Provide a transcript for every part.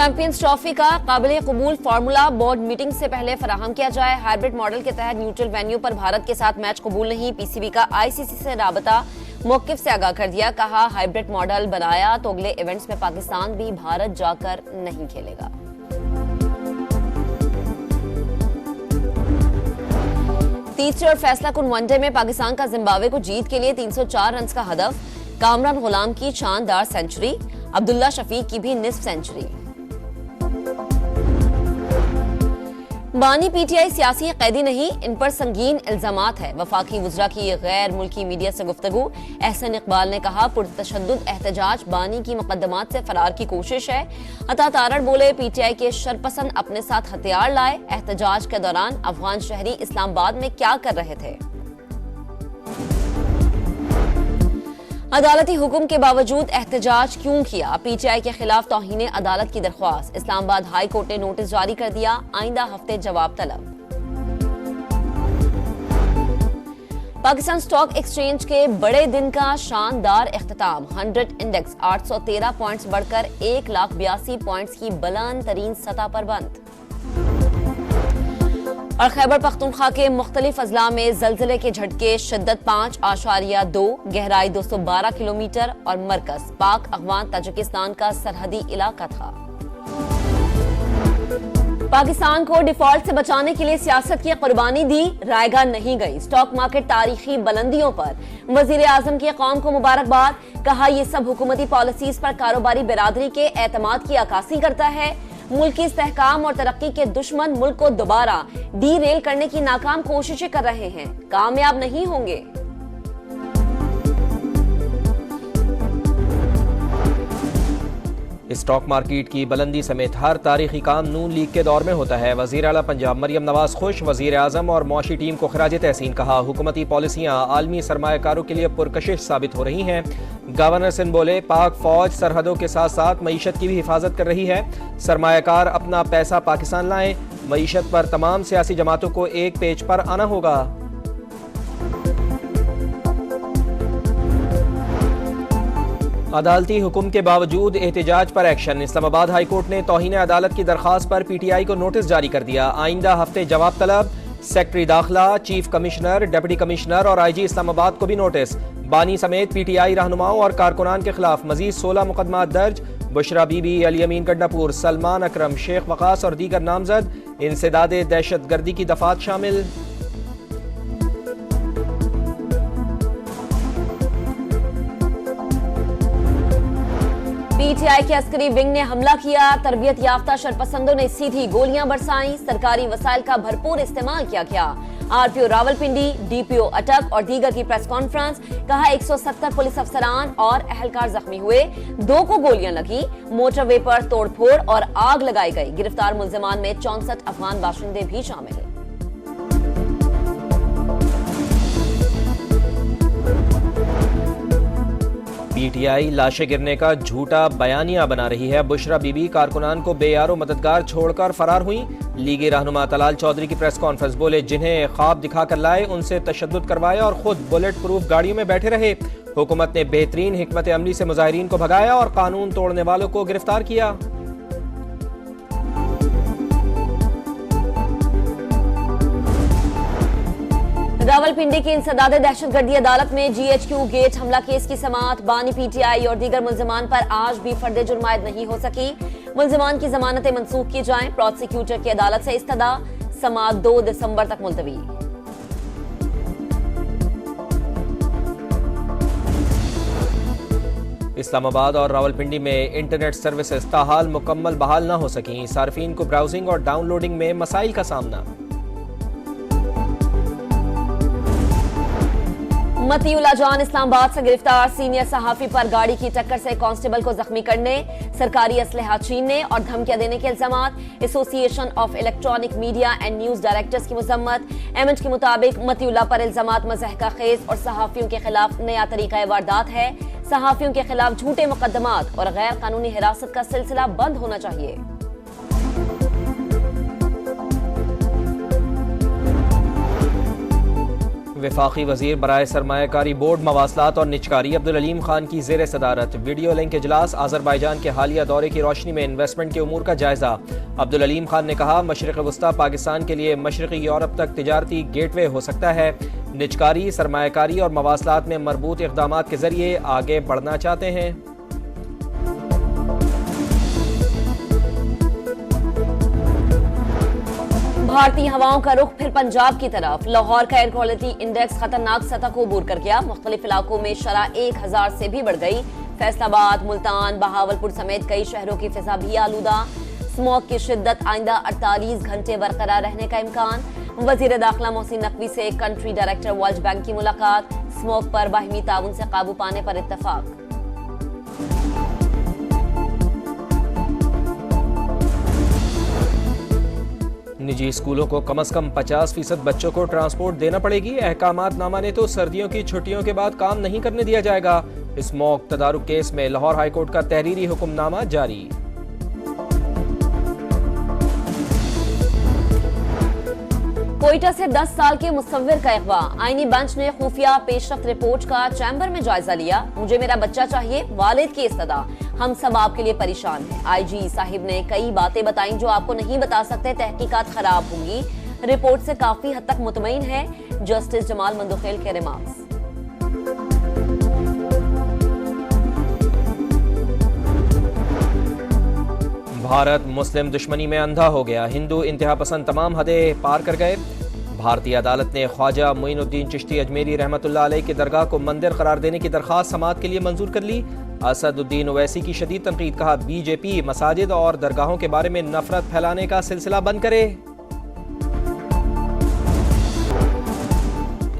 Champions trophy का काबिल कबूल फार्मूला बोर्ड मीटिंग से पहले फराहम किया जाए। हाइब्रिड मॉडल के तहत न्यूट्रल वेन्यू पर भारत के साथ मैच कबूल नहीं। पीसीबी का आईसीसी से राबता मौकिफ से आगाह कर दिया। कहा हाइब्रिड मॉडल बनाया तो अगले इवेंट्स में पाकिस्तान भी भारत जाकर नहीं खेलेगा। तीसरे और फैसला कुन वनडे में पाकिस्तान का जिम्बाब्वे को जीत के लिए 304 रन का हदफ। कामरान गुलाम की शानदार सेंचुरी, अब्दुल्ला शफीक की भी निस्फ सेंचुरी। बानी पीटीआई सियासी कैदी नहीं, इन पर संगीन इल्जामात है। वफाकी वज़रा की गैर मुल्की मीडिया से गुफ्तगू। एहसन इकबाल ने कहा पुरतशद्दुद एहतजाज बानी की मुकदमात से फरार की कोशिश है। अता तारड़ बोले पीटीआई के शरपसंद अपने साथ हथियार लाए। एहतजाज के दौरान अफगान शहरी इस्लामाबाद में क्या कर रहे थे। अदालती हुक्म के बावजूद एहतजाज क्यों किया, पीटीआई के खिलाफ तौहीन अदालत की दरख्वास्त। इस्लामाबाद हाई कोर्ट ने नोटिस जारी कर दिया, आइंदा हफ्ते जवाब तलब। पाकिस्तान स्टॉक एक्सचेंज के बड़े दिन का शानदार इख्तिताम। 100 इंडेक्स 813 पॉइंट्स बढ़कर 1,82,000 पॉइंट्स की बुलंद तरीन सतह पर बंद। और खैबर पख्तूनख्वा के मुख्तलिफ अजला में जलजले के झटके, शिद्दत 5.2, गहराई 212 किलोमीटर और मरकज पाक अफगान ताजिकिस्तान का सरहदी इलाका था। पाकिस्तान को डिफॉल्ट से बचाने के लिए सियासत की कुर्बानी दी, रायगा नहीं गई। स्टॉक मार्केट तारीखी बुलंदियों पर। वजीर आजम की कौम को मुबारकबाद। कहा यह सब हुकूमती पॉलिसीज पर कारोबारी बिरादरी के एतमाद की अक्कासी करता है। मुल्क की इस्तेहकाम और तरक्की के दुश्मन मुल्क को दोबारा डी रेल करने की नाकाम कोशिशें कर रहे हैं, कामयाब नहीं होंगे। स्टॉक मार्केट की बुलंदी समेत हर तारीखी काम नून लीग के दौर में होता है। वजीर आला पंजाब मरियम नवाज खुश। वजीर आजम और मुआशी टीम को खराज तहसीन। कहा हुकूमती पॉलिसियां आलमी सरमायाकारों के लिए पुरकशिश साबित हो रही हैं। गवर्नर सिंध बोले पाक फौज सरहदों के साथ साथ मईशत की भी हिफाजत कर रही है। सरमायाकार अपना पैसा पाकिस्तान लाएं। मईशत पर तमाम सियासी जमातों को एक पेज पर आना होगा। अदालती हुक्म के बावजूद एहतजाज पर एक्शन। इस्लामाबाद हाई कोर्ट ने तौहीन अदालत की दरख्वास्त पर पीटीआई को नोटिस जारी कर दिया, आइंदा हफ्ते जवाब तलब। सेक्रेटरी दाखिला, चीफ कमिश्नर, डिप्टी कमिश्नर और आईजी इस्लामाबाद को भी नोटिस। बानी समेत पीटीआई रहनुमाओं और कारकुनान के खिलाफ मजीद 16 मुकदमात दर्ज। बुशरा बीबी, अली अमीन गंडापुर, सलमान अकरम, शेख वकास और दीगर नामजद। इंसदादे दहशत गर्दी की दफात शामिल। पीटीआई के अस्करी विंग ने हमला किया। तरबियत याफ्ता शरपसंदों ने सीधी गोलियां बरसाई। सरकारी वसाइल का भरपूर इस्तेमाल किया गया। आरपीओ रावलपिंडी, डीपीओ अटक और दीगर की प्रेस कॉन्फ्रेंस। कहा 170 पुलिस अफसरान और एहलकार जख्मी हुए, 2 को गोलियां लगी। मोटरवे पर तोड़फोड़ और आग लगाई गई। गिरफ्तार मुल्जिमान में 64 अफगान बाशिंदे भी शामिल हैं। पीटीआई लाशें गिरने का झूठा बयानिया बना रही है। बुशरा बीबी कारकुनान को बेयारो मददगार छोड़कर फरार हुई। लीगी रहनुमा तलाल चौधरी की प्रेस कॉन्फ्रेंस। बोले जिन्हें ख्वाब दिखाकर लाए उनसे तशद्दुद करवाया और खुद बुलेट प्रूफ गाड़ियों में बैठे रहे। हुकूमत ने बेहतरीन हिकमत अमली से मुजाहिरीन को भगाया और कानून तोड़ने वालों को गिरफ्तार किया। रावलपिंडी की इंसदादे दहशतगर्दी अदालत में जीएचक्यू गेट हमला केस की समाअत। बानी पीटीआई और दीगर मुल्जिमान पर आज भी फर्द जुर्मायत नहीं हो सकी। मुल्जिमान की जमानतें मंसूख की जाएं। प्रोसिक्यूटर की अदालत से इस्तदा। समाअत 2 दिसंबर तक मुलतवी। इस्लामाबाद और रावलपिंडी में इंटरनेट सर्विसेज ताहाल मुकम्मल बहाल न हो सकी। सार्फिन को ब्राउजिंग और डाउनलोडिंग में मसाइल का सामना। मतीउल्लाह जान इस्लामाबाद से गिरफ्तार। सीनियर सहाफी पर गाड़ी की टक्कर से कांस्टेबल को जख्मी करने, सरकारी असलहा छीनने और धमकियां देने के इल्जामात। Association of Electronic Media and News Directors की मजम्मत। एमएच के मुताबिक मतीउल्लाह पर इल्जामात मज़हका खेज और सहाफियों के खिलाफ नया तरीका वारदात है। सहाफियों के खिलाफ झूठे मुकदमात और गैर कानूनी हिरासत का सिलसिला बंद होना चाहिए। वफाकी वजीर बराए सरमायाकारी बोर्ड मवासलात और निचकारी अब्दुल अलीम खान की जेर सदारत वीडियो लिंक इजलास आज़रबाईजान के हालिया दौरे की रोशनी में इन्वेस्टमेंट के उमूर का जायजा। अब्दुल अलीम खान ने कहा, मशरिक़ वस्ता पाकिस्तान के लिए मशरक़ी यूरोप तक तिजारती गेटवे हो सकता है। निचकारी, सरमायाकारी और मवासलात में मरबूत इक़दामात के जरिए आगे बढ़ना चाहते हैं। भारतीय हवाओं का रुख फिर पंजाब की तरफ। लाहौर का एयर क्वालिटी इंडेक्स खतरनाक सतह को अबूर कर गया। मुख्तलिफ इलाकों में शरह 1000 से भी बढ़ गई। फैसलाबाद, मुल्तान, बहावलपुर समेत कई शहरों की फिजा भी आलूदा। स्मॉग की शिद्दत आइंदा 48 घंटे बरकरार रहने का इम्कान। वजीर दाखिला मोहसिन नकवी से कंट्री डायरेक्टर वर्ल्ड बैंक की मुलाकात। स्मॉग पर बाहिमी ताउन से काबू पाने पर इत्तफाक। निजी स्कूलों को कम से कम 50% बच्चों को ट्रांसपोर्ट देना पड़ेगी। अहकामात ना माने तो सर्दियों की छुट्टियों के बाद काम नहीं करने दिया जाएगा। स्मॉग तदारुक केस में लाहौर हाईकोर्ट का तहरीरी हुक्मनामा जारी। कोयटा से 10 साल के मुसव्विर का अगवा। आईनी बेंच ने खुफिया पेशरफ्त रिपोर्ट का चैम्बर में जायजा लिया। मुझे मेरा बच्चा चाहिए, वालिद की इस्तदा, हम सब आपके लिए परेशान हैं। आईजी साहिब ने कई बातें बताई जो आपको नहीं बता सकते, तहकीकात खराब होंगी। रिपोर्ट से काफी हद तक मुतमईन है। जस्टिस जमाल मंदोखेल के रिमार्क्स। भारत मुस्लिम दुश्मनी में अंधा हो गया। हिंदू इंतहा पसंद तमाम हदें पार कर गए। भारतीय अदालत ने ख्वाजा मोइनुद्दीन चिश्ती अजमेरी रहमतुल्लाह अलैह की दरगाह को मंदिर करार देने की दरखास्त समाअत के लिए मंजूर कर ली। असदुद्दीन ओवैसी की शदीद तनकीद, कहा बीजेपी मसाजिद और दरगाहों के बारे में नफरत फैलाने का सिलसिला बंद करे।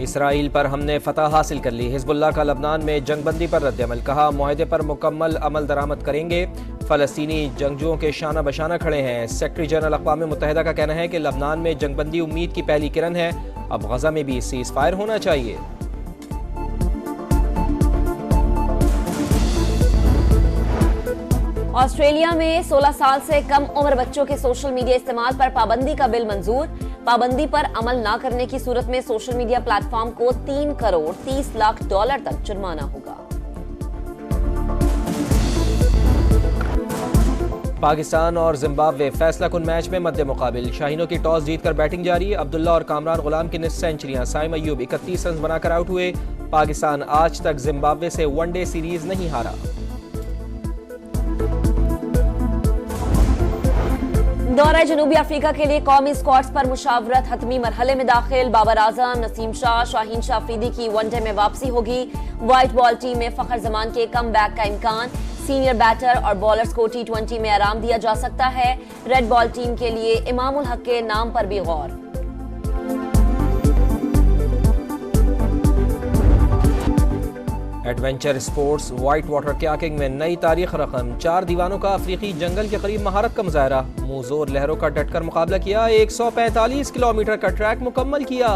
इसराइल पर हमने फतह हासिल कर ली। हिजबुल्लाह का लबनान में जंगबंदी पर रद्दअमल, कहा मुआहदे पर मुकम्मल अमल दरामद करेंगे। फलस्तीनी जंगजुओं के शाना बशाना खड़े हैं। सेक्रेटरी जनरल अक़वाम मुत्तहिदा का कहना है कि लबनान में जंगबंदी उम्मीद की पहली किरण है। अब गजा में भी सीज फायर होना चाहिए। ऑस्ट्रेलिया में 16 साल से कम उम्र बच्चों के सोशल मीडिया इस्तेमाल पर पाबंदी का बिल मंजूर। पाबंदी पर अमल न करने की सूरत में सोशल मीडिया प्लेटफॉर्म को 3 करोड़ 30 लाख डॉलर तक जुर्माना होगा। पाकिस्तान और जिम्बाब्वे फैसला कुन मैच में मद्दे मुकाबिल। शाहीनों की टॉस जीतकर बैटिंग जारी। अब्दुल्ला और कामरान गुलाम की निस्फ सेंचुरियां। साइम अयूब 31 रन बनाकर आउट हुए। पाकिस्तान आज तक जिम्बाब्वे से वनडे सीरीज नहीं हारा। दौरा जनूबी अफ्रीका के लिए कौमी स्क्वाड्स पर मुशावरत हतमी मरहले में दाखिल। बाबर आजम, नसीम शाह, शाहीन शाह अफरीदी की वनडे में वापसी होगी। व्हाइट बॉल टीम में फखर जमान के कम बैक का इम्कान। सीनियर बैटर और बॉलर्स को T20 में आराम दिया जा सकता है। रेड बॉल टीम के लिए इमामुल हक के नाम पर भी गौर। Adventure sports white water kayaking में नई तारीख रकम। 4 दीवानों का अफ्रीकी जंगल के करीब महारत का मुजाहरा। मुंहजोर लहरों का डटकर मुकाबला किया। 145 किलोमीटर का ट्रैक मुकम्मल किया।